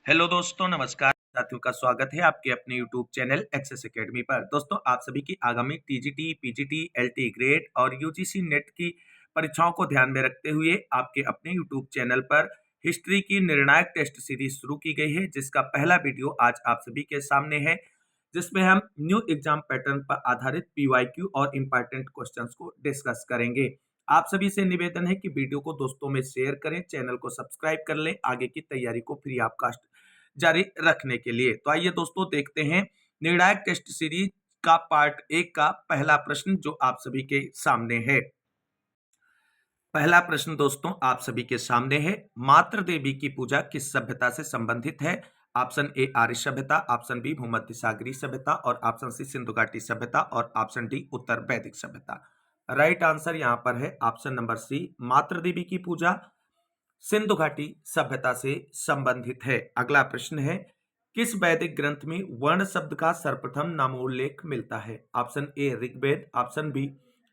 Hello दोस्तों, नमस्कार साथियों का स्वागत है आपके अपने यूट्यूब चैनल एक्सेस एकेडमी पर। दोस्तों, आप सभी की आगामी टीजीटी, पीजीटी, एलटी ग्रेड और यूजीसी नेट की परीक्षाओं को ध्यान में रखते हुए आपके अपने यूट्यूब चैनल पर हिस्ट्री की निर्णायक टेस्ट सीरीज शुरू की गई है, जिसका पहला वीडियो आज आप सभी के सामने है, जिसमें हम न्यू एग्जाम पैटर्न पर आधारित पीवाईक्यू और इंपॉर्टेंट क्वेश्चंस को डिस्कस करेंगे। आप सभी से निवेदन है कि वीडियो को दोस्तों में शेयर करें, चैनल को सब्सक्राइब कर लें आगे की तैयारी को फ्री ऑफ कॉस्ट जारी रखने के लिए। तो आइए दोस्तों देखते हैं निर्णायक टेस्ट सीरीज का पार्ट 1 का पहला प्रश्न जो आप सभी के सामने है। पहला प्रश्न दोस्तों आप सभी के सामने है, मातृ देवी की पूजा किस सभ्यता से संबंधित है? ऑप्शन ए आर्य सभ्यता, ऑप्शन बी भूमध्य सागरीय सभ्यता और ऑप्शन सी सिंधु घाटी सभ्यता और ऑप्शन डी उत्तर वैदिक सभ्यता। राइट आंसर यहां पर है ऑप्शन नंबर सी, मातृ देवी की पूजा सिंधु घाटी सभ्यता से संबंधित है। अगला प्रश्न है, किस वैदिक ग्रंथ में वर्ण शब्द का सर्वप्रथम नामोल्लेख मिलता है? Option A Rigveda, option B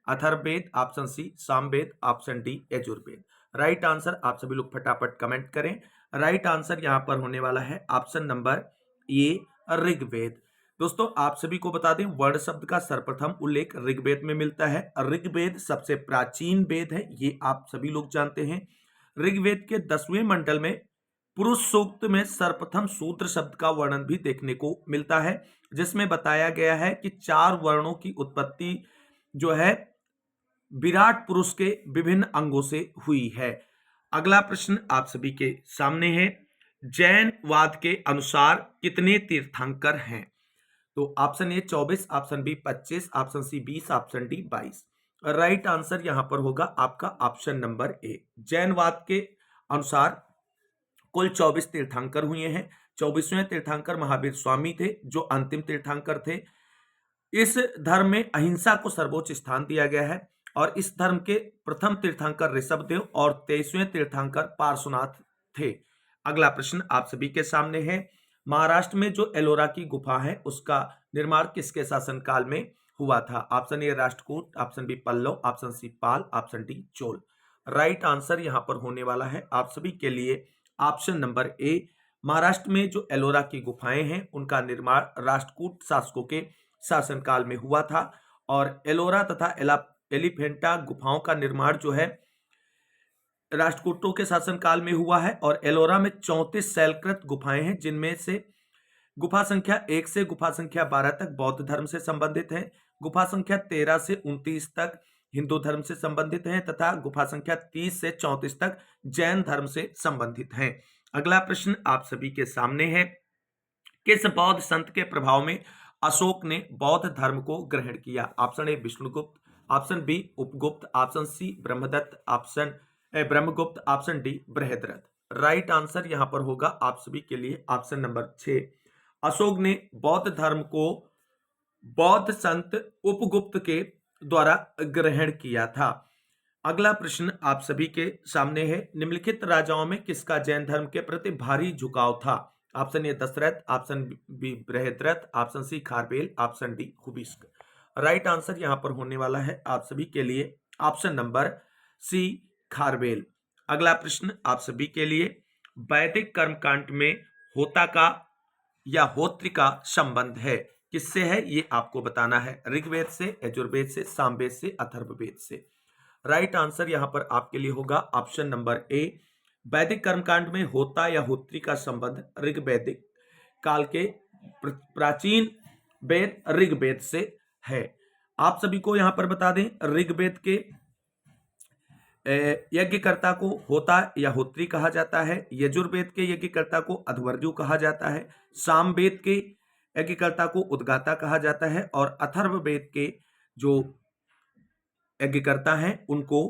Atharvaveda, option C Samaveda, option D Yajurveda. Right answer आप सभी लोग फटाफट कमेंट करें। राइट आंसर यहां पर होने वाला है ऑप्शन नंबर ए ऋग्वेद। दोस्तों आप सभी को बता दें, वर्ण शब्द का सर्वप्रथम उल्लेख ऋग्वेद में मिलता है। ऋग्वेद सबसे प्राचीन वेद है, ये आप सभी लोग जानते हैं। ऋग्वेद के 10वें मंडल में पुरुष सूक्त में सर्वप्रथम शूद्र शब्द का वर्णन भी देखने को मिलता है, जिसमें बताया गया है कि 4 वर्णों की उत्पत्ति जो है विराट पुरुष के विभिन्न अंगों से हुई है। अगला प्रश्न आप सभी के सामने है, जैनवाद के अनुसार कितने तीर्थंकर हैं? तो option A 24, option B 25, option C 20, option D 22। Right answer यहां पर होगा आपका ऑप्शन नंबर ए। जैनवाद के अनुसार कुल 24 तीर्थंकर हुए हैं। 24वें तीर्थंकर महावीर स्वामी थे, जो अंतिम तीर्थंकर थे। इस धर्म में अहिंसा को सर्वोच्च स्थान दिया गया है और इस धर्म के प्रथम तीर्थंकर ऋषभदेव और 23वें तीर्थंकर पार्श्वनाथ थे। अगला प्रश्न आप सभी के सामने है, महाराष्ट्र में जो एलोरा की गुफा है उसका निर्माण किसके शासनकाल में हुआ था? Option A Rashtrakuta, option B Pallava, option C Pala, option D Chola. Right answer यहां पर होने वाला है आप सभी के लिए ऑप्शन नंबर ए। महाराष्ट्र में जो एलोरा की गुफाएं हैं उनका निर्माण राष्ट्रकूट शासकों के शासनकाल में हुआ था और एलोरा तथा एलिफेंटा गुफाओं का निर्माण जो है राष्ट्रकूटों के शासनकाल में हुआ है। और एलोरा में 34 शैलकृत गुफाएं हैं, जिनमें से गुफा संख्या 1 से गुफा संख्या 12 तक बौद्ध धर्म से संबंधित है, गुफा संख्या 13 से 29 तक हिंदू धर्म से संबंधित है तथा गुफा संख्या 30 से 34 तक जैन धर्म से संबंधित है। अगला प्रश्न आप सभी के सामने है, किस बौद्ध संत के प्रभाव में अशोक ने बौद्ध धर्म को ग्रहण किया? Option A Vishnugupta, option B Upagupta, option C Brahmagupta, option D Brihadratha. Right answer यहां पर होगा आप सभी के लिए ऑप्शन नंबर 6। अशोक ने बौद्ध धर्म को बौद्ध संत उपगुप्त के द्वारा ग्रहण किया था। अगला प्रश्न आप सभी के सामने है, निम्नलिखित राजाओं में किसका जैन धर्म के प्रति भारी झुकाव था? Option A Dasharath, option B Brihadratha, option C Kharavela, option D Huvishka. Right answer यहां पर होने वाला है आप सभी के लिए ऑप्शन नंबर सी खारवेल। अगला प्रश्न आप सभी के लिए, वैदिक कर्मकांड में होता का या होत्री का संबंध है किससे है, ये आपको बताना है। ऋग्वेद से, यजुर्वेद से, सामवेद से, अथर्ववेद से। राइट आंसर यहां पर आपके लिए होगा ऑप्शन नंबर ए। वैदिक कर्मकांड में होता या होत्री का संबंध ऋग्वैदिक काल के प्राचीन वेद ऋग्वेद से है। आप सभी को यहां पर बता दें, ऋग्वेद के यज्ञकर्ता को होता या होत्री कहा जाता है, यजुर्वेद के यज्ञकर्ता को अध्वर्यु कहा जाता है, सामवेद के यज्ञकर्ता को उद्गाता कहा जाता है और अथर्ववेद के जो यज्ञकर्ता हैं उनको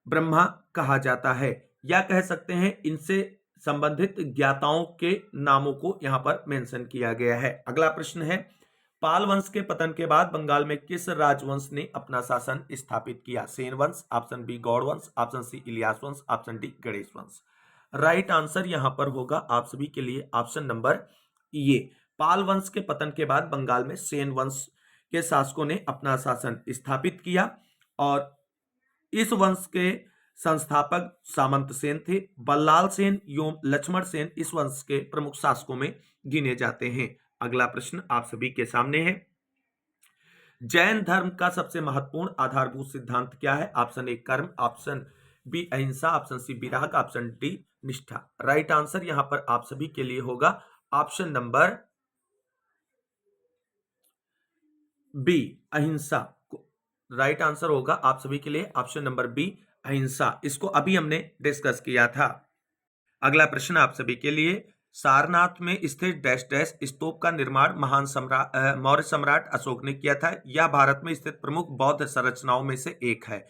ब्रह्मा कहा जाता है, या कह सकते हैं इनसे संबंधित ज्ञाताओं के नामों को यहां पर मेंशन किया गया है। अगला प्रश्न है, पाल वंश के पतन के बाद बंगाल में किस राजवंश ने अपना शासन स्थापित किया? सेन वंश, ऑप्शन बी गौड़ वंश, ऑप्शन सी इलियास वंश, ऑप्शन डी गणेश वंश। राइट आंसर यहां पर होगा आप सभी के लिए ऑप्शन नंबर ए। पाल वंश के पतन के बाद बंगाल में सेन वंश के शासकों ने अपना शासन स्थापित किया और इस वंश के संस्थापक सामंत सेन थे। बल्लाल सेन एवं लक्ष्मण सेन इस वंश के प्रमुख शासकों में गिने जाते हैं। अगला प्रश्न आप सभी के सामने है, जैन धर्म का सबसे महत्वपूर्ण आधारभूत सिद्धांत क्या है? ऑप्शन ए कर्म, ऑप्शन बी अहिंसा, ऑप्शन सी विराग, ऑप्शन डी निष्ठा। राइट आंसर यहां पर आप सभी के लिए होगा ऑप्शन नंबर बी अहिंसा। राइट आंसर होगा आप सभी के लिए ऑप्शन नंबर बी अहिंसा। इसको अभी हमने डिस्कस किया था। अगला प्रश्न आप सभी के लिए, सारनाथ में स्थित डैश डैश स्तूप का निर्माण महान सम्राट मौर्य सम्राट अशोक ने किया था। यह भारत में स्थित प्रमुख बौद्ध संरचनाओं में से एक है।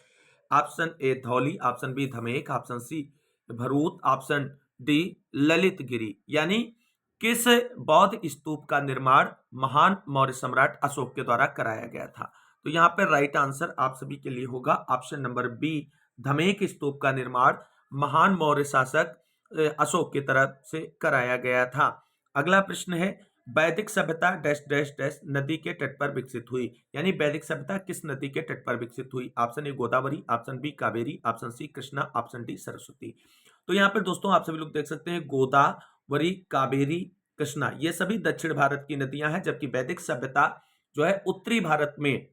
Option A Dhauli, option B Dhamek, option C Bharhut, option D Lalitgiri. यानी किस बौद्ध स्तूप का निर्माण महान मौर्य सम्राट अशोक के द्वारा कराया गया था? तो यहाँ पर राइट आंसर आप सभी के लिए होगा ऑप्शन नंबर बी धमेक स्तूप का निर्माण महान मौर्य शासक अशोक की तरफ से कराया गया था। अगला प्रश्न है, वैदिक सभ्यता डैश डैश डैश नदी के तट पर विकसित हुई। यानी वैदिक सभ्यता किस नदी के तट पर विकसित हुई? Option A Godavari, option B Kaveri, option C Krishna, option D Saraswati. तो यहाँ पर दोस्तों आप सभी लोग देख सकते हैं गोदावरी, कावेरी, कृष्णा ये सभी दक्षिण भारत की नदियां हैं, जबकि वैदिक सभ्यता जो है उत्तरी भारत में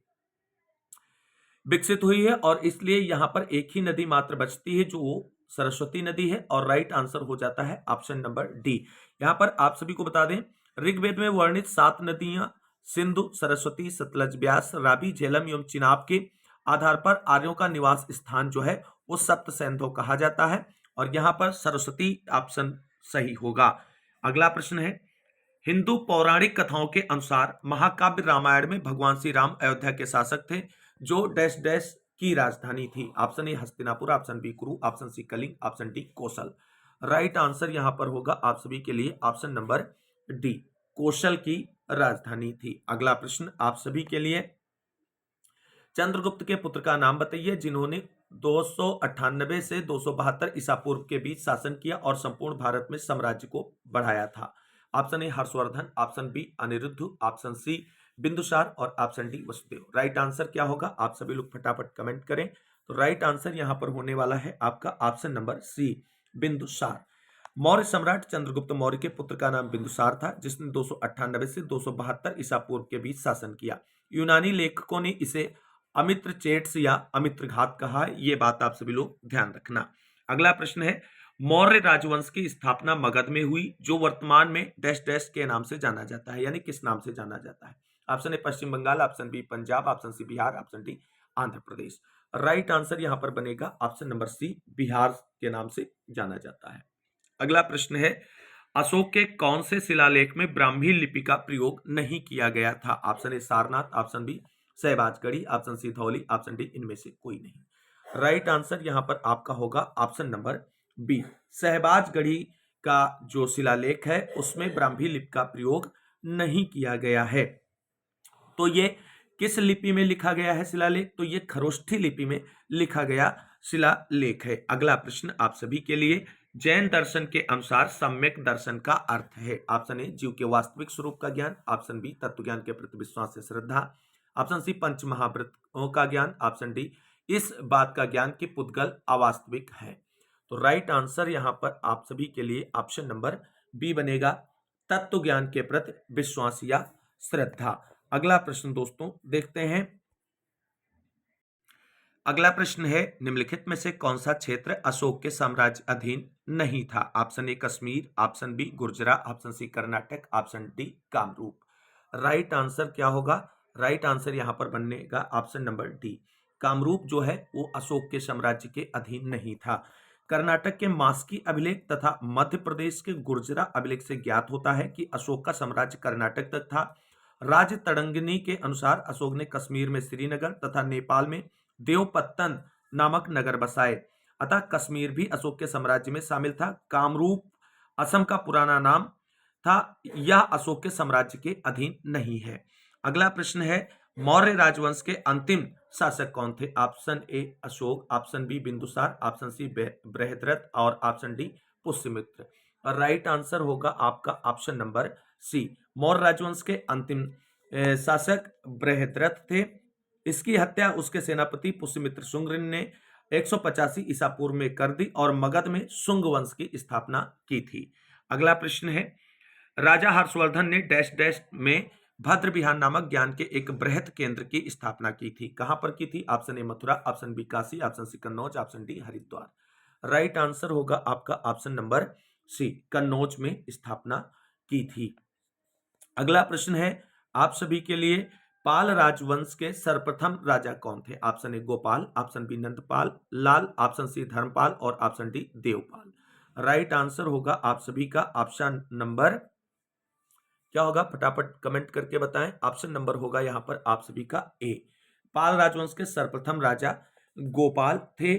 विकसित हुई है और इसलिए यहां पर एक ही नदी मात्र बचती है जो सरस्वती नदी है। और राइट आंसर हो जाता है ऑप्शन नंबर डी। यहां पर आप सभी को बता दें, ऋग्वेद में वर्णित 7 नदियां सिंधु, सरस्वती, सतलज, ब्यास, रावी, झेलम एवं चिनाब के आधार पर आर्यों का निवास स्थान जो है वो सप्त सैंधव कहा जाता है और यहां पर सरस्वती ऑप्शन सही होगा। अगला प्रश्न है, हिंदू पौराणिक कथाओं के अनुसार महाकाव्य रामायण में भगवान श्री राम अयोध्या के शासक थे जो डैश डैश की राजधानी थी। Option A Hastinapur, option B Kuru, option C Kalinga, option D Kaushal. Right answer यहां पर होगा आप सभी के लिए ऑप्शन नंबर डी, कौशल की राजधानी थी। अगला प्रश्न आप सभी के लिए, चंद्रगुप्त के पुत्र का नाम बताइए जिन्होंने 298 से 272 ईसा पूर्व के बीच शासन किया और संपूर्ण भारत में साम्राज्य को बढ़ाया था। Option A Harshavardhan, option B Aniruddha, option C Bindusara और option D Vasudev. Right answer क्या होगा आप सभी लोग फटाफट कमेंट करें। तो राइट आंसर यहां पर होने वाला है आपका option number C Bindusara. Maurya सम्राट चंद्रगुप्त मौर्य के पुत्र का नाम बिंदुसार था जिसने 298 से 272 ईसा पूर्व के बीच शासन किया। यूनानी लेखकों ने इसे अमित्र चेट्स या अमित्र घात कहा है, ये बात आप सभी लोग ध्यान रखना। अगला प्रश्न है, मौर्य राजवंश की स्थापना मगध में हुई जो वर्तमान में डैश डैश के नाम से जाना जाता है। यानी किस नाम से जाना जाता है? Option A Paschim Bengal, option B Punjab, option C Bihar, option D Andhra Pradesh. Right answer यहां पर बनेगा ऑप्शन नंबर सी बिहार के नाम से जाना जाता है। अगला प्रश्न है, अशोक के कौन से शिलालेख में ब्राह्मी लिपि का प्रयोग नहीं किया गया था? Option A Sarnath, option B Shahbazgarhi, option C Dhauli, option D इनमें से कोई नहीं। राइट आंसर यहां पर आपका होगा ऑप्शन नंबर बी सहबाजगढ़ी का जो शिलालेख है उसमें ब्राह्मी लिपि का प्रयोग नहीं किया गया है। तो ये किस लिपि में लिखा गया है शिलालेख? तो ये खरोष्ठी लिपि में लिखा गया शिलालेख है। अगला प्रश्न आप सभी के लिए, जैन दर्शन के अनुसार सम्यक दर्शन का अर्थ है। ऑप्शन ए जीव के वास्तविक स्वरूप का ज्ञान, ऑप्शन बी तत्व ज्ञान के प्रति विश्वास से श्रद्धा, ऑप्शन सी पंच महाव्रतों का ज्ञान, ऑप्शन डी इस बात का ज्ञान कि पुद्गल अवास्तविक है। तो राइट आंसर यहां पर आप सभी के लिए ऑप्शन नंबर बी बनेगा, तत्व ज्ञान के प्रति विश्वास या श्रद्धा। अगला प्रश्न दोस्तों देखते हैं। अगला प्रश्न है, निम्नलिखित में से कौन सा क्षेत्र अशोक के साम्राज्य अधीन नहीं था? Option A Kashmir, option B Gurjara, option C Karnataka, option D Kamarupa. Right answer क्या होगा? राइट आंसर यहां पर बनेगा ऑप्शन नंबर डी, कामरूप जो है वो अशोक के साम्राज्य के अधीन नहीं था। कर्नाटक के मास्की अभिलेख तथा मध्य प्रदेश के गुर्जरा अभिलेख से ज्ञात होता है कि अशोक का साम्राज्य कर्नाटक तक था। राज तड़ंगिनी के अनुसार अशोक ने कश्मीर में श्रीनगर तथा नेपाल में देवपत्तन नामक नगर बसाए, अतः कश्मीर भी अशोक के साम्राज्य में शामिल था। कामरूप असम का पुराना नाम था। यह अशोक के साम्राज्य के अधीन नहीं है। अगला प्रश्न है, मौर्य राजवंश के अंतिम शासक कौन थे? Option A Ashoka, option B Bindusara, option C Brihadratha और option D Pushyamitra. Right answer होगा आपका ऑप्शन नंबर सी, मौर्य राजवंश के अंतिम शासक बृहद्रथ थे। इसकी हत्या उसके सेनापति पुष्यमित्र शुंग ने 185 ईसा पूर्व में कर दी और मगध में शुंग वंश की स्थापना की थी। अगला प्रश्न है, राजा हर्षवर्धन ने डैश डैश में भद्र विहार नामक ज्ञान के एक बृहत केंद्र की स्थापना की थी। कहां पर की थी? Option A Mathura, option B Kashi, option C Kannauj, option D Haridwar. Right answer होगा आपका ऑप्शन नंबर सी, कन्नौज में स्थापना की थी। अगला प्रश्न है आप सभी के लिए, पाल राजवंश के सर्वप्रथम राजा कौन थे? Option A Gopal, option B Nandpal Lal, option C Dharmapal और option D Devpal. Right answer होगा आप सभी का ऑप्शन नंबर क्या होगा? फटाफट कमेंट करके बताएं। ऑप्शन नंबर होगा यहां पर आप सभी का ए। पाल राजवंश के सर्वप्रथम राजा गोपाल थे।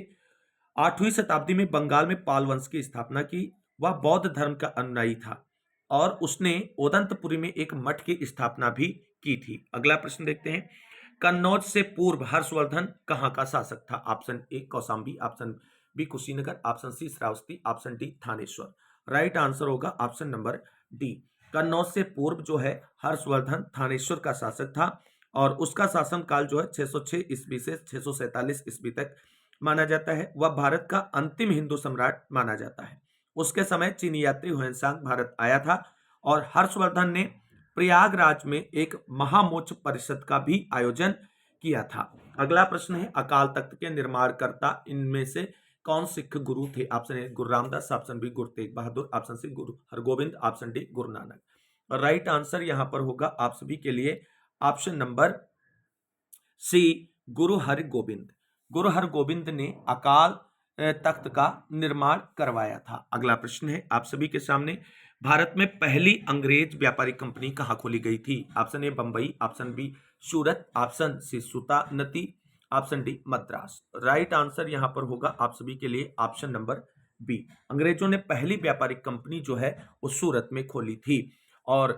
8वीं शताब्दी में बंगाल में पाल वंश की स्थापना की। वह बौद्ध धर्म का अनुयायी था और उसने ओदंतपुरी में एक मठ की स्थापना भी की थी। अगला प्रश्न देखते हैं, कन्नौज से पूर्व हर्षवर्धन कहां का शासक था? Option A Kaushambi, option B Kushinagar, option C Shravasti, option D Thanesar. Right answer होगा ऑप्शन नंबर डी। कन्नौज से पूर्व जो है हर्षवर्धन थानेश्वर का शासक था और उसका शासन काल जो है 606 ईस्वी से 647 ईस्वी तक माना जाता है। वह भारत का अंतिम हिंदू सम्राट माना जाता है। उसके समय चीनी यात्री हुएनसांग भारत आया था और हर्षवर्धन ने प्रयागराज में एक महामोक्ष परिषद का भी आयोजन किया था। अगला प्रश्न है, अकाल तख्त के निर्माणकर्ता इनमें से कौन सिख गुरु थे? ऑप्शन ए गुरु Ramdas, option B Guru Tegh Bahadur, option C गुरु Hargovind, option D Guru Nanak. Right answer यहां पर होगा आप सभी के लिए ऑप्शन नंबर सी, गुरु हरगोविंद। गुरु हरगोविंद ने अकाल तख्त का निर्माण करवाया था। अगला प्रश्न है आप सभी के सामने, भारत में पहली अंग्रेज व्यापारिक कंपनी कहां खोली गई थी? Option A Bombay, option B Surat, option C सुल्तानती, option D Madras. Right answer यहां पर होगा आप सभी के लिए ऑप्शन नंबर बी। अंग्रेजों ने पहली व्यापारिक कंपनी जो है वो सूरत में खोली थी और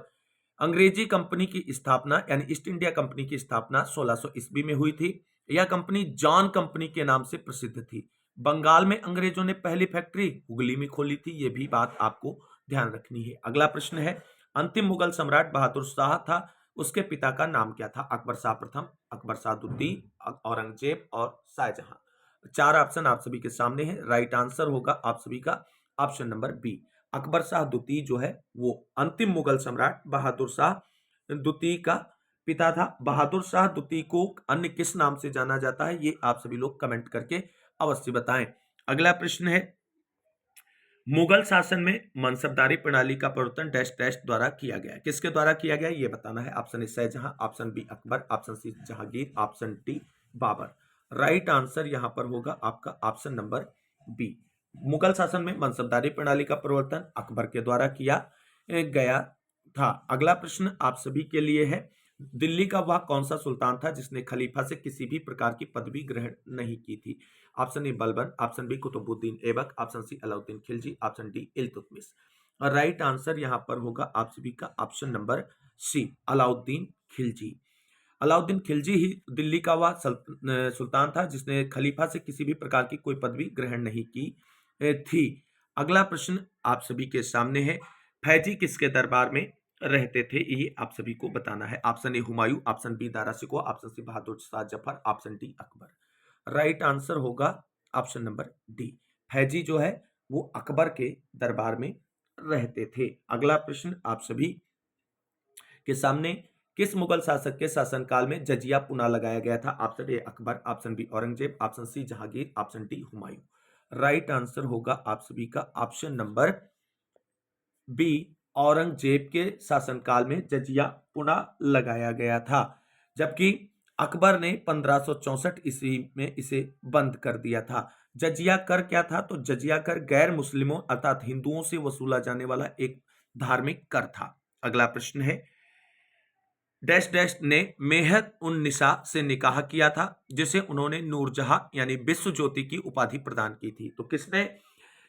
अंग्रेजी कंपनी की स्थापना यानी ईस्ट इंडिया कंपनी की स्थापना 1600 ईस्वी में हुई थी। यह कंपनी जॉन कंपनी के नाम से प्रसिद्ध थी। बंगाल में अंग्रेजों ने पहली फैक्ट्री हुगली में खोली थी, यह भी बात आपको ध्यान रखनी है। अगला प्रश्न है, अंतिम मुगल सम्राट बहादुर शाह था, उसके पिता का नाम क्या था? अकबर शाह प्रथम, अकबर शाह द्वितीय, औरंगजेब और शाहजहां। 4 ऑप्शन आप सभी के सामने है। राइट आंसर होगा आप सभी का option number B. Akbar Shah द्वितीय जो है वो अंतिम मुगल सम्राट बहादुर शाह द्वितीय का पिता था। बहादुर शाह द्वितीय को अन्य किस नाम से जाना जाता है, ये आप सभी लोग कमेंट करके अवश्य बताएं। अगला प्रश्न है, मुगल शासन में मनसबदारी प्रणाली का प्रवर्तन डैश डैश द्वारा किया गया। किसके द्वारा किया गया ये बताना है। Option A Shahjahan, option B Akbar, option C Jahangir, option D Babur. Right answer यहां पर होगा आपका ऑप्शन नंबर बी। मुगल शासन में मनसबदारी प्रणाली का प्रवर्तन अकबर के द्वारा किया गया था। अगला प्रश्न आप सभी के लिए है, दिल्ली का वह कौन सा सुल्तान था जिसने खलीफा से किसी भी प्रकार की पदवी ग्रहण नहीं की थी? Option A Balban, option B Qutbuddin Aibak, option C Alauddin Khilji, option D Iltutmish. और राइट आंसर यहां पर होगा आप सभी का option number C, Alauddin Khilji. Alauddin Khilji ही दिल्ली का वह सुल्तान था जिसने खलीफा से किसी भी प्रकार की कोई पदवी ग्रहण नहीं की थी। अगला प्रश्न आप सभी के सामने है, फैजी किसके दरबार में रहते थे, ये आप सभी को बताना है। Option A Humayun, option B Dara Shikoh, option C Bahadur Shah Zafar, option D Akbar. Right answer होगा ऑप्शन नंबर डी, फैजी जो है वो अकबर के दरबार में रहते थे। अगला प्रश्न आप सभी के सामने, किस मुगल शासक के शासनकाल में जजिया पुनः लगाया गया था? Option A Akbar, option B Aurangzeb, option C Jahangir, option D Humayun. Right answer होगा आप सभी का ऑप्शन नंबर बी, औरंगजेब के शासनकाल में जजिया पुनः लगाया गया था, जबकि अकबर ने 1564 ईस्वी में इसे बंद कर दिया था। जजिया कर क्या था? तो जजिया कर गैर मुस्लिमों अर्थात हिंदुओं से वसूला जाने वाला एक धार्मिक कर था। अगला प्रश्न है, डैश डैश ने मेहर उन निसा से निकाह किया था जिसे उन्होंने नूरजहां यानी विश्व ज्योति की उपाधि प्रदान की थी। तो किसने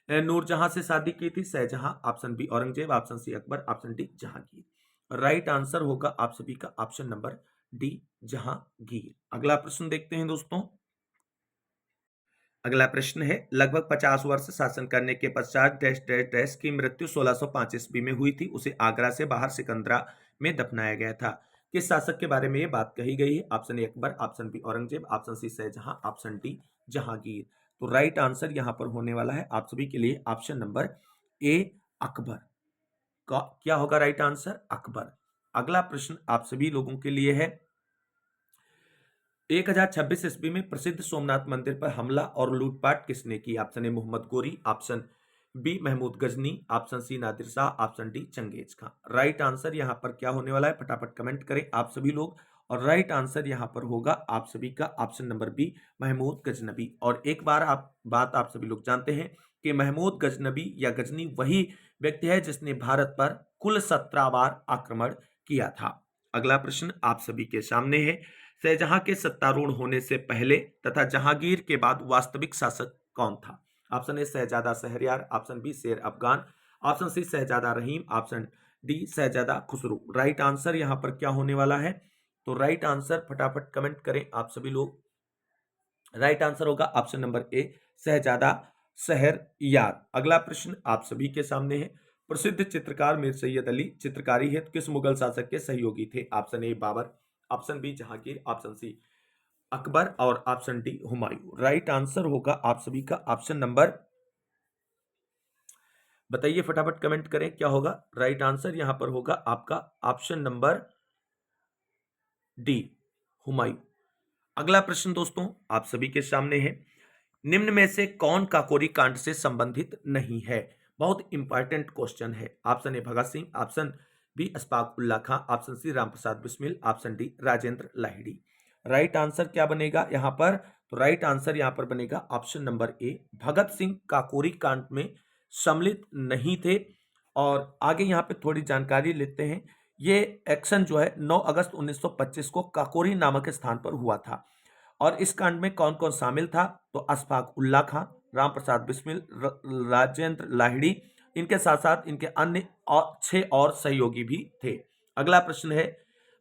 नूरजहां से शादी की थी? Shahjahan. Option B Aurangzeb, option C Akbar, option D Jahangir. Right answer होगा आप सभी का ऑप्शन नंबर डी, जहांगीर। अगला प्रश्न देखते हैं दोस्तों। अगला प्रश्न है, लगभग 50 वर्ष शासन करने के पश्चात डैश डैश डैश की मृत्यु 1605 ईस्वी में हुई थी। उसे आगरा से बाहर सिकंदरा में दफनाया गया था। किस शासक के बारे में ये बात कही गई है? Option A Akbar, option B Aurangzeb, option C Shahjahan, option D Jahangir. तो राइट आंसर यहां पर होने वाला है आप सभी के लिए ऑप्शन नंबर ए, अकबर का क्या होगा राइट आंसर, अकबर। अगला प्रश्न आप सभी लोगों के लिए है, 1026 ईस्वी में प्रसिद्ध सोमनाथ मंदिर पर हमला और लूटपाट किसने की? Option A Mohammad Ghori, option B Mahmud Ghazni, option C Nadir Shah, option D Genghis Khan. Right answer यहां पर क्या होने वाला है, फटाफट कमेंट करें आप सभी लोग। और राइट आंसर यहां पर होगा आप सभी का option number B, Mahmud Ghaznavi. और एक बार बात आप सभी लोग जानते हैं कि महमूद गजनबी या गजनी वही व्यक्ति है जिसने भारत पर कुल 17 बार आक्रमण किया था। अगला प्रश्न आप सभी के सामने है, शाहजहां के सत्तारूढ़ होने से पहले तथा जहांगीर के बाद वास्तविक शासक कौन था? Option A Shahzada Shahryar, option B Sher Afghan, option C Shahzada Rahim, option D Shahzada Khusrau. Right answer यहां पर क्या होने वाला है, तो राइट आंसर फटाफट कमेंट करें आप सभी लोग। राइट आंसर होगा option number A, Shahzada Shahryar. अगला प्रश्न आप सभी के सामने है, प्रसिद्ध चित्रकार मीर सैयद अली चित्रकारी हेतु किस मुगल शासक के सहयोगी थे? Option A Babur, option B Jahangir, option C Akbar और option D Humayun. Right answer होगा आप सभी का ऑप्शन नंबर, बताइए फटाफट कमेंट करें क्या होगा राइट आंसर, यहां पर होगा आपका ऑप्शन नंबर डी, हुमायूं। अगला प्रश्न दोस्तों आप सभी के सामने है, निम्न में से कौन काकोरी कांड से संबंधित नहीं है? बहुत इंपॉर्टेंट क्वेश्चन है। Option A Bhagat Singh, option B Ashfaq Ulla Khan, option C Ramprasad Bismil, option D Rajendra Lahiri. Right answer क्या बनेगा यहां पर, तो राइट आंसर यहां पर बनेगा option number A, Bhagat Singh Kakori कांड में सम्मिलित नहीं थे। और आगे यहां पे थोड़ी जानकारी लेते हैं, ये एक्शन जो है 9 अगस्त 1925 को काकोरी नामक स्थान पर हुआ था। और इस कांड में कौन कौन शामिल था, तो अशफाक उल्ला खां, रामप्रसाद बिस्मिल, राजेंद्र लाहिड़ी, इनके साथ साथ इनके अन्य 6 और सहयोगी भी थे। अगला प्रश्न है,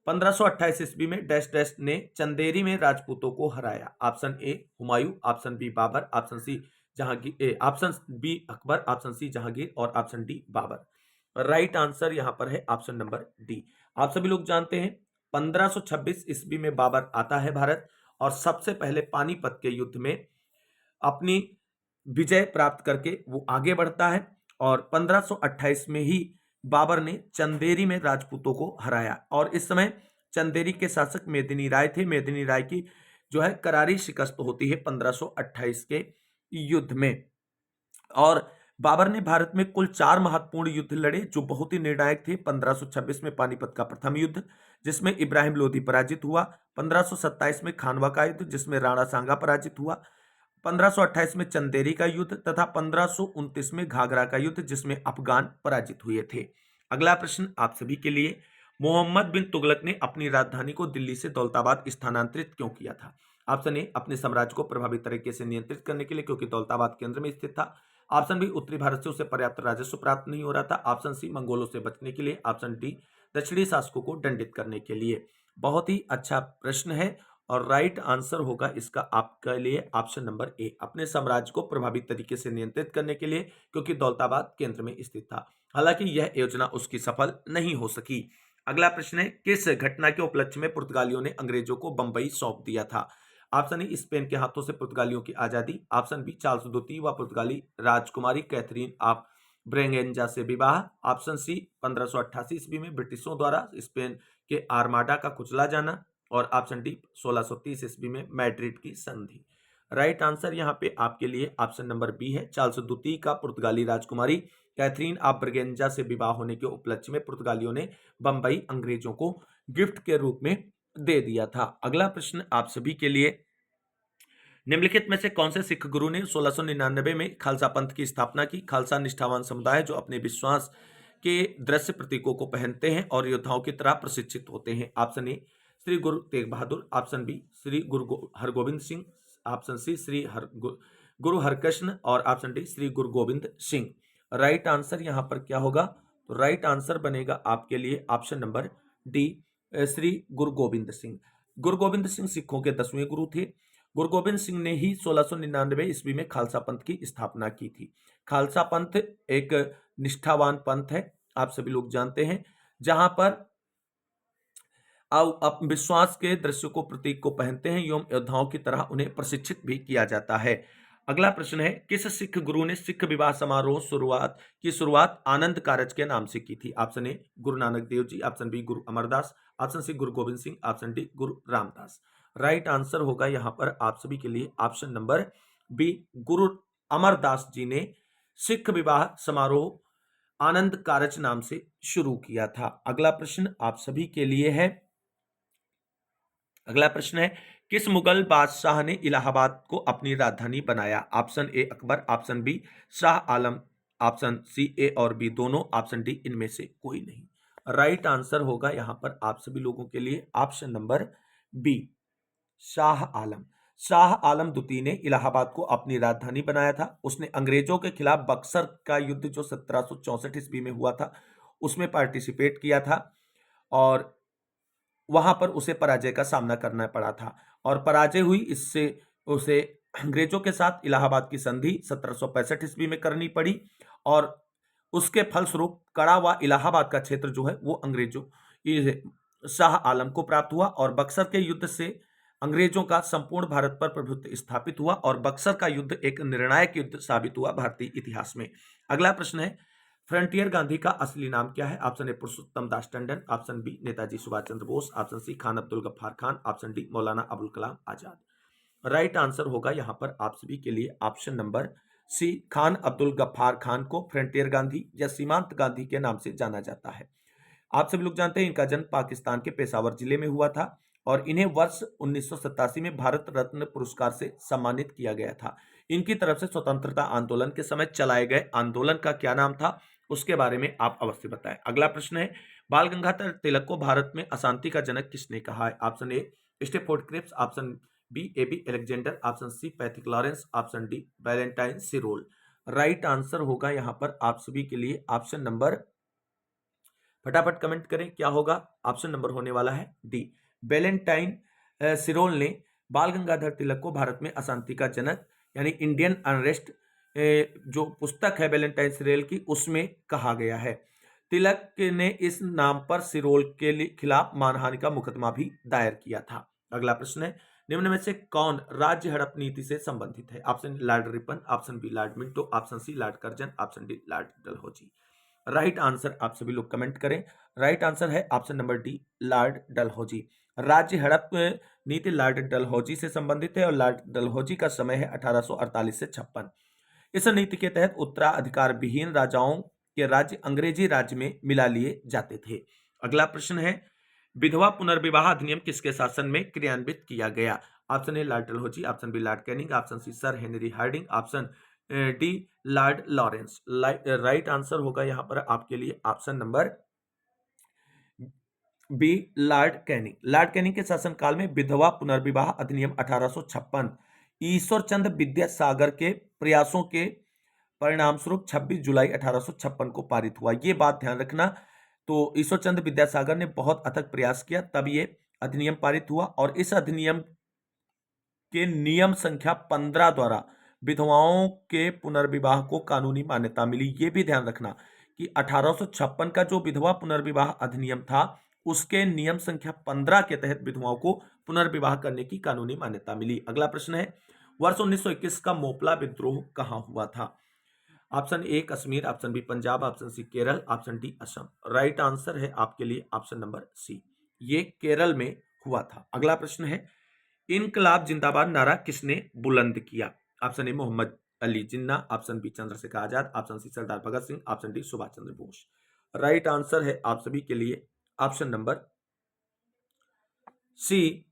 1528 ईस्वी में डैश डैश ने चंदेरी में राजपूतों को हराया? Option A Humayun, option B Babur, option C Jahangir, option B Akbar, option C Jahangir और option D Babur. Right answer यहां पर है ऑप्शन नंबर डी। आप सभी लोग जानते हैं 1526 ईस्वी में बाबर आता है भारत और सबसे पहले पानीपत के युद्ध में अपनी विजय प्राप्त करके वो आगे बढ़ता है। और 1528 में ही बाबर ने चंदेरी में राजपूतों को हराया और इस समय चंदेरी के शासक मेदिनी राय थे। मेदिनी राय की जो है करारी शिकस्त होती है 1528 के युद्ध में। और बाबर ने भारत में कुल 4 महत्वपूर्ण युद्ध लड़े जो बहुत ही निर्णायक थे। 1526 में पानीपत का प्रथम युद्ध जिसमें इब्राहिम लोधी पराजित हुआ, 1527 में खानवा का युद्ध जिसमें राणा सांगा पराजित हुआ, 1528 में चंदेरी का युद्ध तथा 1529 में घाघरा का युद्ध जिसमें अफगान पराजित हुए थे। अगला प्रश्न आप सभी के लिए, मोहम्मद बिन तुगलक ने अपनी राजधानी को दिल्ली से दौलताबाद स्थानांतरित क्यों किया था? ऑप्शन ए अपने साम्राज्य को प्रभावी तरीके से नियंत्रित करने के लिए क्योंकि दौलताबाद केंद्र में स्थित था, ऑप्शन बी उत्तरी भारत से उसे पर्याप्त राजस्व प्राप्त नहीं हो रहा था, ऑप्शन सी मंगोलों से बचने के लिए, ऑप्शन डी दक्षिणी शासकों को दंडित करने के लिए। बहुत ही अच्छा प्रश्न है और राइट आंसर होगा इसका आपके लिए ऑप्शन नंबर ए, अपने साम्राज्य को प्रभावी तरीके से नियंत्रित करने के लिए क्योंकि दौलताबाद केंद्र में स्थित था। हालांकि यह योजना उसकी सफल नहीं हो सकी। अगला प्रश्न है, किस घटना के उपलक्ष्य में पुर्तगालियों ने अंग्रेजों को बंबई सौंप दिया था? ऑप्शन ए स्पेन के हाथों से पुर्तगालियों की आजादी, ऑप्शन बी चार्ल्स द्वितीय व पुर्तगाली राजकुमारी कैथरीन ऑफ ब्रेगेंजा से विवाह, ऑप्शन सी 1588 ईस्वी में ब्रिटिशों द्वारा स्पेन के आर्माडा का कुचला जाना और ऑप्शन डी 1630 ईस्वी में मैड्रिड की संधि। राइट आंसर यहाँ पे आपके लिए ऑप्शन नंबर बी है, चार्ल्स द्वितीय का पुर्तगाली राजकुमारी कैथरीन ऑफ ब्रेगेंजा से विवाह होने के उपलक्ष्य में पुर्तगालियों ने बंबई अंग्रेजों को गिफ्ट के रूप में दे दिया था। अगला प्रश्न आप सभी के लिए, निम्नलिखित में से कौन से सिख गुरु ने 1699 में खालसा पंथ की स्थापना की? खालसा निष्ठावान समुदाय जो अपने विश्वास के दृश्य प्रतीकों को पहनते हैं और योद्धाओं की तरह प्रशिक्षित होते हैं। ऑप्शन ए श्री गुरु तेग बहादुर, ऑप्शन बी श्री गुरु हरगोविंद सिंह, ऑप्शन सी श्री गुरु हरकृष्ण और ऑप्शन डी श्री गुरु गोविंद सिंह। राइट आंसर यहां पर क्या होगा, तो राइट आंसर बनेगा आपके लिए ऑप्शन नंबर डी, श्री गुरु गोविंद सिंह। गुरु गोविंद सिंह सिखों के 10वें गुरु थे। गुरु गोविंद सिंह ने ही 1699 ईस्वी में खालसा पंथ की स्थापना की थी। खालसा पंथ एक निष्ठावान पंथ है, आप सभी लोग जानते हैं, जहां पर आप विश्वास के दृश्य को प्रतीक को पहनते हैं एवं योद्धाओं की तरह उन्हें प्रशिक्षित भी किया जाता है। अगला प्रश्न है, किस सिख गुरु ने सिख विवाह समारोह शुरुआत आनंद कारज के नाम से की थी? ऑप्शन ए गुरु नानक देव जी, ऑप्शन बी गुरु अमरदास, ऑप्शन सी गुरु गोविंद सिंह, ऑप्शन डी गुरु रामदास। राइट आंसर होगा यहाँ पर आप सभी के लिए ऑप्शन नंबर बी, गुरु अमरदास जी ने सिख विवाह समारोह आनंद कारज नाम से शुरू किया था। अगला प्रश्न आप सभी के लिए है, अगला प्रश्न है, किस मुगल बादशाह ने इलाहाबाद को अपनी राजधानी बनाया? Option A Akbar, option B Shah Alam, option C A और बी दोनों, ऑप्शन डी इनमें से कोई नहीं। राइट आंसर होगा यहां पर आप सभी लोगों के लिए ऑप्शन नंबर बी, शाह आलम। शाह आलम द्वितीय ने इलाहाबाद को अपनी राजधानी बनाया था। उसने अंग्रेजों के खिलाफ बक्सर का युद्ध जो 1764 ईस्वी में हुआ था उसमें पार्टिसिपेट किया था और वहां पर उसे पराजय का सामना करना पड़ा था और पराजय हुई, इससे उसे अंग्रेजों के साथ इलाहाबाद की संधि 1765 ईस्वी में करनी पड़ी और उसके फलस्वरूप कड़ा हुआ इलाहाबाद का क्षेत्र जो है वो अंग्रेजों शाह आलम को प्राप्त हुआ और बक्सर के युद्ध से अंग्रेजों का संपूर्ण भारत पर प्रभुत्व स्थापित हुआ और बक्सर का युद्ध एक निर्णायक युद्ध साबित हुआ भारतीय इतिहास में। अगला प्रश्न है, फ्रंटियर गांधी का असली नाम क्या है? Option A Purushottam Das Tandon, option B Netaji Subhash Chandra Bose, option C Khan Abdul Ghaffar Khan, option D Maulana Abul Kalam Azad. Right answer होगा यहां पर आप सभी के लिए option number C, Khan Abdul Ghaffar Khan को फ्रंटियर गांधी या सीमांत गांधी के नाम से जाना जाता है। आप सभी लोग जानते हैं इनका जन्म पाकिस्तान के पेशावर जिले में हुआ था और इन्हें वर्ष 1987 में भारत रत्न पुरस्कार से सम्मानित किया गया था। इनकी तरफ से स्वतंत्रता आंदोलन के समय चलाए गए आंदोलन का क्या नाम था उसके बारे में आप अवश्य बताएं। अगला प्रश्न है, बाल गंगाधर तिलक को भारत में अशांति का जनक किसने कहा है? Option A Stafford Cripps, option B AB Alexander, option C Pethick Lawrence, option D Valentine Chirol. Right answer होगा यहां पर आप सभी के लिए ऑप्शन नंबर, फटाफट कमेंट करें क्या होगा, ऑप्शन नंबर होने वाला है डी, वैलेंटाइन सिरोल ने बाल गंगाधर तिलक को भारत में अशांति का जनक यानी इंडियन अनरेस्ट जो पुस्तक है वैलेंटाइन सिरोल की उसमें कहा गया है। तिलक ने इस नाम पर सिरोल के खिलाफ मानहानि का मुकदमा भी दायर किया था। अगला प्रश्न है, निम्न में से कौन राज्य हड़प नीति से संबंधित है? Option Lord Ripon, option B Lord Minto, option C Lord Curzon, option D Lord Dalhousie. Right answer आप सभी लोग कमेंट करें। राइट आंसर है option number D, Lord Dalhousie. राज्य हड़प नीति लॉर्ड डलहौजी से संबंधित है और लॉर्ड डलहौजी का समय है 1848 से 56। इस नीति के तहत उत्तराधिकार विहीन राजाओं के राज्य अंग्रेजी राज्य में मिला लिए जाते थे। अगला प्रश्न है, विधवा पुनर्विवाह अधिनियम किसके शासन में क्रियान्वित किया गया? Option A Lord Dalhousie, option B Lord Canning, option C Sir Henry Hardinge, option D Lord Lawrence. Right answer होगा यहां पर आपके लिए option number B, Lord Canning. Lord Canning के शासनकाल में विधवा पुनर्विवाह अधिनियम 1856 ईश्वर चंद्र विद्यासागर के प्रयासों के परिणाम स्वरूप 26 जुलाई 1856 को पारित हुआ। ये बात ध्यान रखना, तो ईश्वर चंद्र विद्यासागर ने बहुत अथक प्रयास किया तब ये अधिनियम पारित हुआ और इस अधिनियम के नियम संख्या 15 द्वारा विधवाओं के पुनर्विवाह को कानूनी मान्यता मिली। ये भी ध्यान रखना कि 1856 का जो विधवा पुनर्विवाह अधिनियम था उसके नियम संख्या 15 के तहत विधवाओं को पुनर्विवाह करने की कानूनी मान्यता मिली। अगला प्रश्न है, वर्ष 1921 का मोपला विद्रोह कहां हुआ था? Option A Kashmir, option B Punjab, option C Kerala, option D Assam. Right answer है आपके लिए ऑप्शन नंबर सी, ये केरल में हुआ था। अगला प्रश्न है, इनकलाब जिंदाबाद नारा किसने बुलंद किया? Option A Mohammad Ali Jinnah, option B Chandrashekhar Azad, option C Sardar Bhagat Singh, option D Subhash Chandra Bose. Right answer है आप सभी के लिए option number C,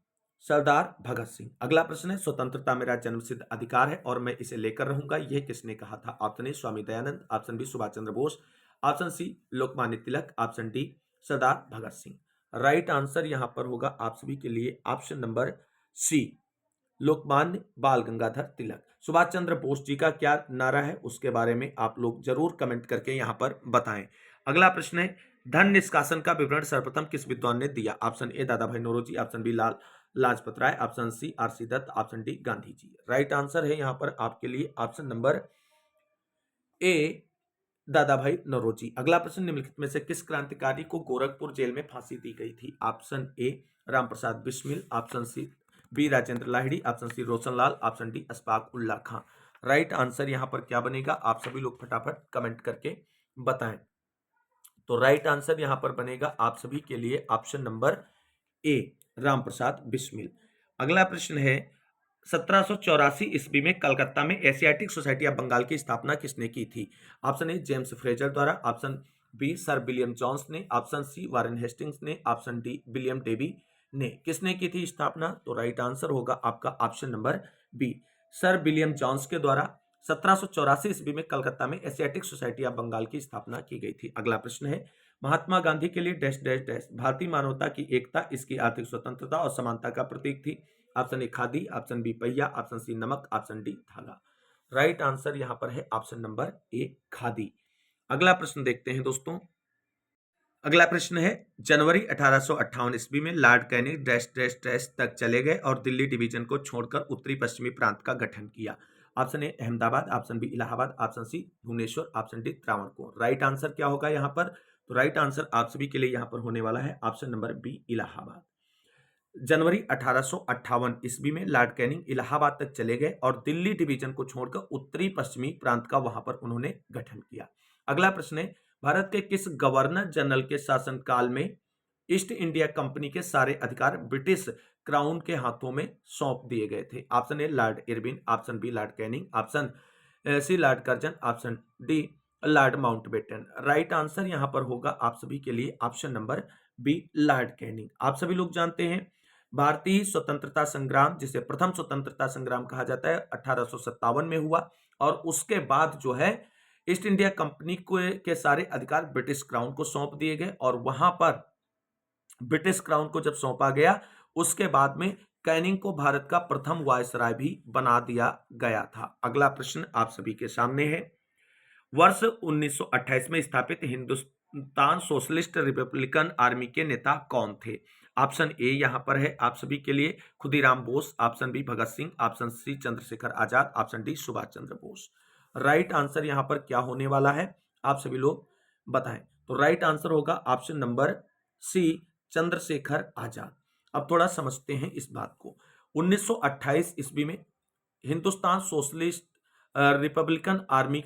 Sardar Bhagat Singh. अगला प्रश्न है, स्वतंत्रता मेरा जन्मसिद्ध अधिकार है और मैं इसे लेकर रहूंगा, यह किसने कहा था? Option A Swami Dayanand, option B Subhash Chandra Bose, option C Lokmanya Tilak, option D Sardar Bhagat Singh. Right answer यहां पर होगा आप सभी के लिए ऑप्शन नंबर सी, लोकमान्य बाल गंगाधर तिलक। सुभाष चंद्र बोस जी का क्या नारा है उसके बारे में आप लोग जरूर कमेंट करके यहां पर बताएं। अगला प्रश्न है, धन निष्कासन का विवरण सर्वप्रथम किस विद्वान ने दिया? ऑप्शन ए दादा भाई Naoroji, option B Lala Lajpat Rai, option C RC Dutt, option D Gandhi ji. Right answer है यहां पर आपके लिए ऑप्शन नंबर ए, दादा भाई नौरोजी। अगला प्रश्न, निम्नलिखित में से किस क्रांतिकारी को गोरखपुर जेल में फांसी दी गई थी? Option A Ramprasad Bismil, option C B Rajendra Lahiri, option C Roshan Lal, option D Ashfaq Ulla Khan. Right answer यहां पर क्या बनेगा, आप सभी लोग फटाफट कमेंट करके बताएं। तो राइट आंसर यहां पर बनेगा आप सभी के लिए option number A, Ram Prasad Bismil. अगला प्रश्न है 1784 ईस्वी में कलकत्ता में एशियाटिक सोसाइटी ऑफ बंगाल की स्थापना किसने की थी? ऑप्शन ए जेम्स फ्रेजर द्वारा, option B Sir William Jones ने, ऑप्शन सी वारेन हेस्टिंग्स ने, ऑप्शन डी विलियम डेवी ने। किसने की थी स्थापना? तो राइट आंसर होगा आपका option number B, Sir William Jones के द्वारा 1784 ईस्वी में कलकत्ता में एशियाटिक सोसाइटी ऑफ बंगाल की स्थापना की गई थी। अगला प्रश्न है महात्मा गांधी के लिए डैश डैश डैश भारतीय मानवता की एकता, इसकी आर्थिक स्वतंत्रता और समानता का प्रतीक थी। Option A khadi, option B पहिया, ऑप्शन सी नमक, ऑप्शन डी धागा। राइट आंसर यहां पर है ऑप्शन नंबर ए खादी। अगला प्रश्न देखते हैं दोस्तों। अगला प्रश्न है जनवरी 1858 ईस्वी में Lord Canning dash dash dash तक चले गए और दिल्ली डिवीजन को छोड़कर उत्तरी पश्चिमी प्रांत का गठन किया। Option A Ahmedabad, option B Allahabad, option C Bhubaneswar, option D Travancore. Right answer क्या होगा यहाँ पर? तो राइट आंसर आप सभी के लिए यहाँ पर होने वाला है ऑप्शन नंबर बी इलाहाबाद। जनवरी 1858 ईस्वी में लॉर्ड कैनिंग इलाहाबाद तक चले गए और दिल्ली डिवीजन को छोड़कर उत्तरी पश्चिमी प्रांत का वहां पर उन्होंने गठन किया। अगला प्रश्न है भारत के किस गवर्नर जनरल के शासनकाल में ईस्ट इंडिया कंपनी के सारे अधिकार ब्रिटिश क्राउन के हाथों में सौंप दिए गए थे? Option A Lord Irwin, option B Lord Canning, option C Lord Curzon, option D Lord Mountbatten. Right answer यहां पर होगा आप सभी के लिए option number B Lord Canning. आप सभी लोग जानते हैं भारतीय स्वतंत्रता संग्राम, जिसे प्रथम स्वतंत्रता संग्राम कहा जाता है, 1857 में हुआ और उसके बाद जो है ईस्ट इंडिया कंपनी के सारे अधिकार ब्रिटिश क्राउन को सौंप दिए गए और वहां पर ब्रिटिश क्राउन को जब सौंपा गया उसके बाद में कैनिंग को भारत का प्रथम वायसराय भी बना दिया गया था। अगला प्रश्न आप सभी के सामने है वर्ष 1928 में स्थापित हिंदुस्तान सोशलिस्ट रिपब्लिकन आर्मी के नेता कौन थे? ऑप्शन ए यहां पर है आप सभी के लिए खुदीराम बोस, ऑप्शन बी भगत सिंह, ऑप्शन सी Chandrashekhar Azad, option D Subhash Chandra Bose. Right answer यहां पर क्या होने वाला है आप सभी लोग बताएं। तो राइट आंसर होगा ऑप्शन नंबर सी चंद्रशेखर आजाद। अब थोड़ा समझते हैं इस बात को। 1928 ईस्वी में हिंदुस्तान सोशलिस्ट रिपब्लिकन आर्मी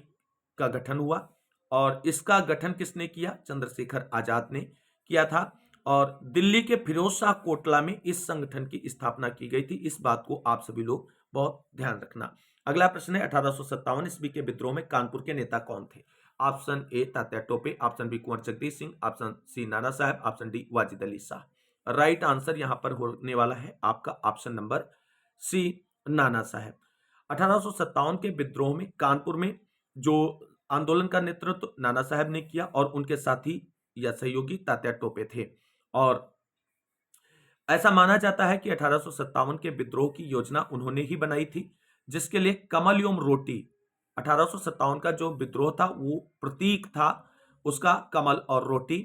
का गठन हुआ और इसका गठन किसने किया? चंद्रशेखर आजाद ने किया था और दिल्ली के फिरोज शाह कोटला में इस संगठन की स्थापना की गई थी। इस बात को आप सभी लोग बहुत ध्यान रखना। अगला प्रश्न है 1857 ईस्वी के विद्रोह में कानपुर के नेता कौन थे? Option A Tatya Tope, option B Kunwar Jagdish Singh, option C Nana Sahib, option D Wajid Ali Shah. Right answer यहां पर होने वाला है आपका ऑप्शन नंबर सी नाना साहब। 1857 के विद्रोह में कानपुर में जो आंदोलन का नेतृत्व नाना साहब ने किया और उनके साथी या सहयोगी तात्या टोपे थे और ऐसा माना जाता है कि 1857 के विद्रोह की योजना उन्होंने ही बनाई थी, जिसके लिए कमल योम रोटी 1857 का जो विद्रोह था वो प्रतीक था उसका कमल और रोटी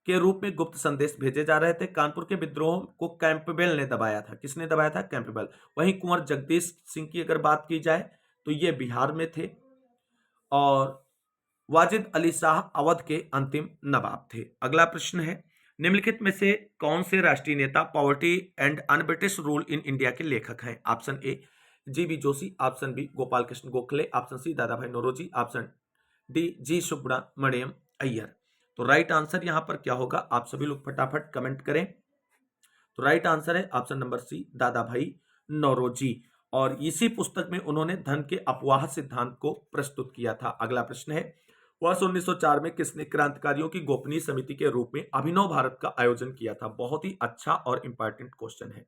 के रूप में गुप्त संदेश भेजे जा रहे थे। कानपुर के विद्रोह को कैंपबेल ने दबाया था। किसने दबाया था? कैंपबेल। वहीं कुंवर जगदीश सिंह की अगर बात की जाए तो ये बिहार में थे और वाजिद अली शाह अवध के अंतिम नवाब थे। अगला प्रश्न है निम्नलिखित में से कौन से राष्ट्रीय नेता poverty and unBritish rule in India के लेखक हैं? Option A G B Joshi, option B Gopal Krishna Gokhale, option C Dada भाई Naoroji, option D G Subramaniam Iyer. तो राइट आंसर यहां पर क्या होगा आप सभी लोग फटाफट कमेंट करें। तो राइट आंसर है ऑप्शन नंबर सी दादा भाई नौरोजी और इसी पुस्तक में उन्होंने धन के अपवाह सिद्धांत को प्रस्तुत किया था। अगला प्रश्न है वर्ष 1904 में किसने क्रांतिकारियों की गोपनीय समिति के रूप में अभिनव भारत का आयोजन किया था? बहुत ही अच्छा और इंपॉर्टेंट क्वेश्चन है।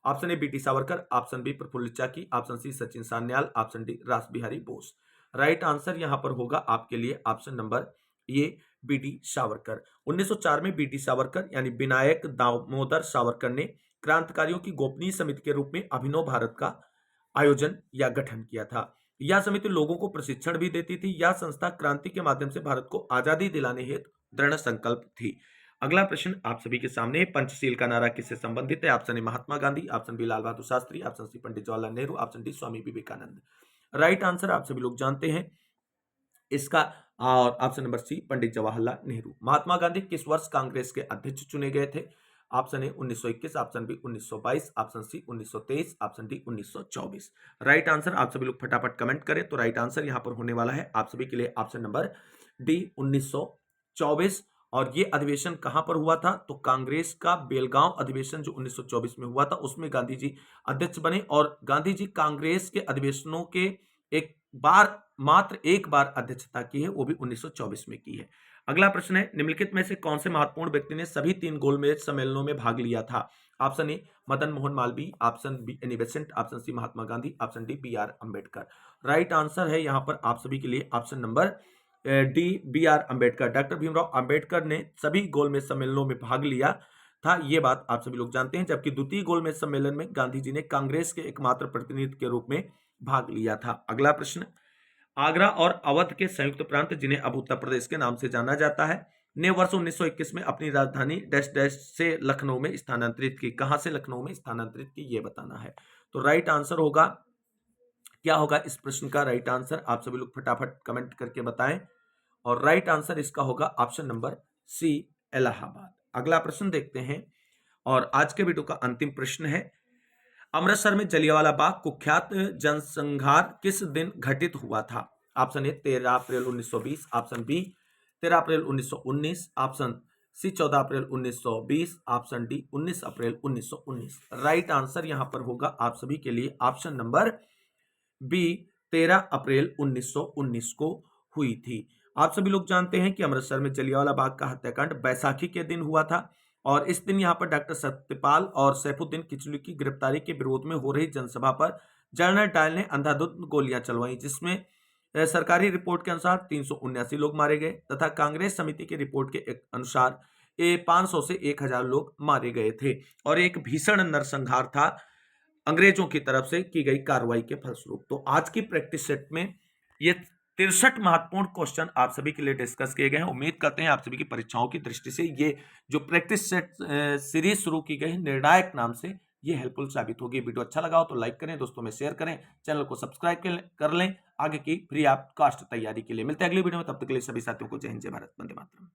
Option A B T Savarkar, option B Prafulla Chaki, option C Sachin Sanyal, option D Ras Bihari Bose. Right answer यहां पर होगा आपके लिए ऑप्शन नंबर ये बीटी सावरकर। 1904 में बीटी सावरकर यानी विनायक दामोदर सावरकर ने क्रांतिकारियों की गोपनीय समिति के रूप में अभिनव भारत का आयोजन या गठन किया था। यह समिति लोगों को प्रशिक्षण भी देती थी। यह संस्था क्रांति के माध्यम से भारत को आजादी दिलाने हेतु दृढ़ संकल्प थी। अगला प्रश्न आप सभी के सामने पंचशील का नारा किससे संबंधित है? Option A Mahatma Gandhi, option B Lal Bahadur Shastri, option C Pandit Jawaharlal Nehru, option D Swami Vivekananda. Right answer आप सभी लोग जानते हैं इसका और option number C Pandit Jawaharlal Nehru. Mahatma Gandhi किस वर्ष कांग्रेस के अध्यक्ष चुने गए थे? Option A 1921, option B 1922, option C 1923, option D 1924। Right answer आप सभी लोग फटाफट कमेंट करें। तो राइट आंसर यहां पर होने वाला है आप सभी के लिए ऑप्शन नंबर डी 1924। और ये अधिवेशन कहां पर हुआ था? तो कांग्रेस का बेलगांव अधिवेशन जो 1924 में हुआ था, उसमें गांधी जी अध्यक्ष बने। और गांधी जी कांग्रेस के अधिवेशनों के एक बार, मात्र एक बार अध्यक्षता की है, वो भी 1924 में की है। अगला प्रश्न है, निम्नलिखित में से कौन से महत्वपूर्ण व्यक्ति ने सभी 3 गोलमेज सम्मेलनों में भाग लिया था? Option A Madan Mohan Malaviya, option B Annie Besant, option C Mahatma Gandhi, option D B R Ambedkar. Right answer है यहां पर आप सभी के लिए option number D B R Ambedkar. Doctor Bhimrao Ambedkar ने सभी गोलमेज सम्मेलनों में भाग लिया था, ये बात आप सभी लोग जानते हैं। जबकि द्वितीय गोलमेज सम्मेलन में गांधी जी ने कांग्रेस के एकमात्र प्रतिनिधि के रूप में भाग लिया था। अगला प्रश्न, आगरा और अवध के संयुक्त प्रांत, जिन्हें अब उत्तर प्रदेश के नाम से जाना जाता है, ने वर्ष 1921 में अपनी राजधानी डैश डैश से लखनऊ में स्थानांतरित की। कहां से लखनऊ में स्थानांतरित की, ये बताना है। तो राइट आंसर होगा, क्या होगा इस प्रश्न का राइट आंसर? आप सभी लोग फटाफट कमेंट करके बताएं। और राइट आंसर इसका होगा ऑप्शन नंबर सी, इलाहाबाद। अगला प्रश्न देखते हैं, और आज के वीडियो का अंतिम प्रश्न है, अमृतसर में जलियांवाला बाग कुख्यात जनसंहार किस दिन घटित हुआ था? ऑप्शन ए 13 अप्रैल 1920, ऑप्शन बी 13 अप्रैल 1919, ऑप्शन सी 14 अप्रैल 1920, ऑप्शन डी 19 अप्रैल 1919। राइट आंसर यहां पर होगा आप सभी के लिए ऑप्शन नंबर बी 13 अप्रैल 1919 को हुई थी। आप सभी लोग जानते हैं कि अमृतसर में जलियांवाला बाग का हत्याकांड बैसाखी के दिन हुआ था, और इस दिन यहां पर डॉक्टर सत्यपाल और सैफुद्दीन किचलू की गिरफ्तारी के विरोध में हो रही जनसभा पर जनरल डायल ने अंधाधुंध गोलियां चलवाई, जिसमें सरकारी रिपोर्ट के अनुसार 379 लोग मारे गए, तथा कांग्रेस समिति की रिपोर्ट के अनुसार 500 से 1000 लोग मारे गए थे। और एक भीषण नरसंहार था अंग्रेजों की तरफ से की गई कार्रवाई के फलस्वरूप। तो आज की प्रैक्टिस सेट में ये 63 महत्वपूर्ण क्वेश्चन आप सभी के लिए डिस्कस किए गए हैं। उम्मीद करते हैं आप सभी की परीक्षाओं की दृष्टि से ये जो प्रैक्टिस सेट सीरीज शुरू की गई है निर्णायक नाम से, ये हेल्पफुल साबित होगी। वीडियो अच्छा लगा हो तो लाइक करें, दोस्तों में शेयर करें, चैनल को सब्सक्राइब कर लें आगे की फ्री ऑफ कॉस्ट तैयारी के लिए। मिलते हैं अगली वीडियो में, तब तक के लिए सभी साथियों को जय हिंद, जय भारत, वंदे मातरम।